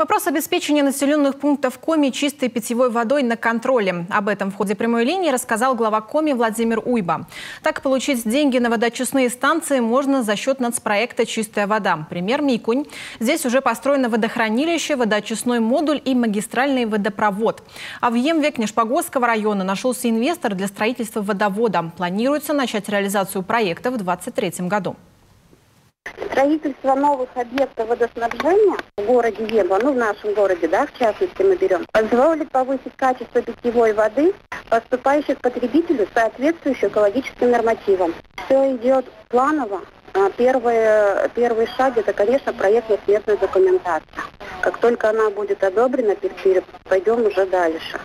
Вопрос обеспечения населенных пунктов Коми чистой питьевой водой на контроле. Об этом в ходе прямой линии рассказал глава Коми Владимир Уйба. Так, получить деньги на водоочистные станции можно за счет нацпроекта «Чистая вода». Пример Микунь. Здесь уже построено водохранилище, водоочистной модуль и магистральный водопровод. А в Емве Книжпогосского района нашелся инвестор для строительства водовода. Планируется начать реализацию проекта в 2023 году. Строительство новых объектов водоснабжения в городе Емва, в нашем городе, в частности мы берем, позволит повысить качество питьевой воды, поступающей к потребителю, соответствующей экологическим нормативам. Все идет планово. Первый шаг – это, конечно, проектно-сметная документация. Как только она будет одобрена, пойдем уже дальше.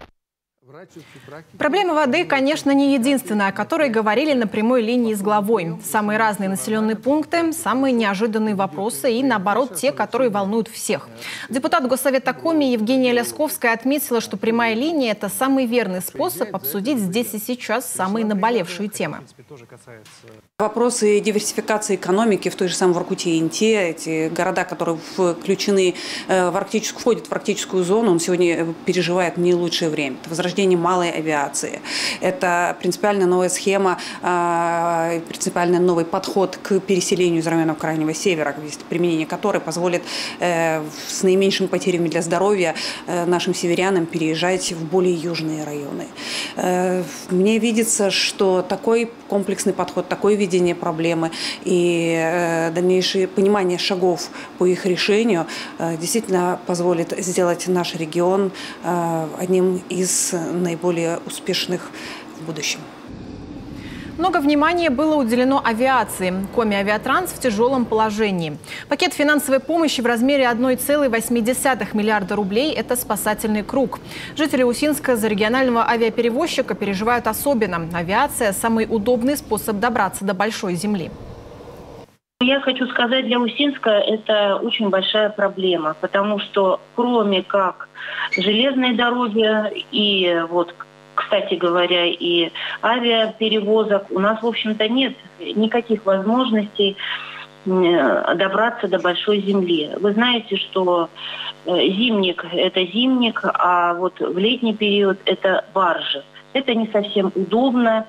Проблема воды, конечно, не единственная, о которой говорили на прямой линии с главой. Самые разные населенные пункты, самые неожиданные вопросы и, наоборот, те, которые волнуют всех. Депутат Госсовета Коми Евгения Лясковская отметила, что прямая линия – это самый верный способ обсудить здесь и сейчас самые наболевшие темы. Вопросы диверсификации экономики в той же самой Воркуте и Инте, эти города, которые входят в арктическую зону, он сегодня переживает не лучшее время. Это возрождение малой авиации. Это принципиально новая схема, принципиально новый подход к переселению из районов Крайнего Севера, применение которой позволит с наименьшими потерями для здоровья нашим северянам переезжать в более южные районы. Мне видится, что такой комплексный подход, такое видение проблемы и дальнейшее понимание шагов по их решению действительно позволит сделать наш регион одним из наиболее успешных в будущем. Много внимания было уделено авиации. Коми Авиатранс в тяжелом положении. Пакет финансовой помощи в размере 1,8 миллиарда рублей – это спасательный круг. Жители Усинска за регионального авиаперевозчика переживают особенно. Авиация – самый удобный способ добраться до большой земли. Я хочу сказать, для Усинска это очень большая проблема, потому что кроме как железной дороги и кстати говоря, и авиаперевозок, у нас, в общем-то, нет никаких возможностей добраться до большой земли. Вы знаете, что зимник – это зимник, а в летний период – это баржи. Это не совсем удобно.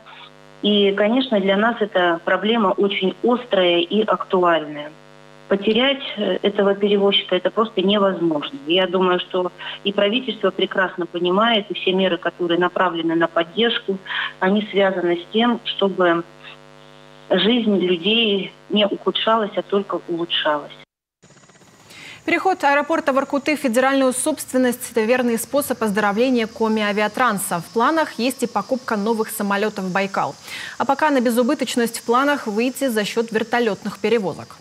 И, конечно, для нас эта проблема очень острая и актуальная. Потерять этого перевозчика – это просто невозможно. Я думаю, что и правительство прекрасно понимает, и все меры, которые направлены на поддержку, они связаны с тем, чтобы жизнь людей не ухудшалась, а только улучшалась. Переход аэропорта Воркуты в федеральную собственность – это верный способ оздоровления Коми Авиатранса. В планах есть и покупка новых самолетов «Байкал». А пока на безубыточность в планах выйти за счет вертолетных перевозок.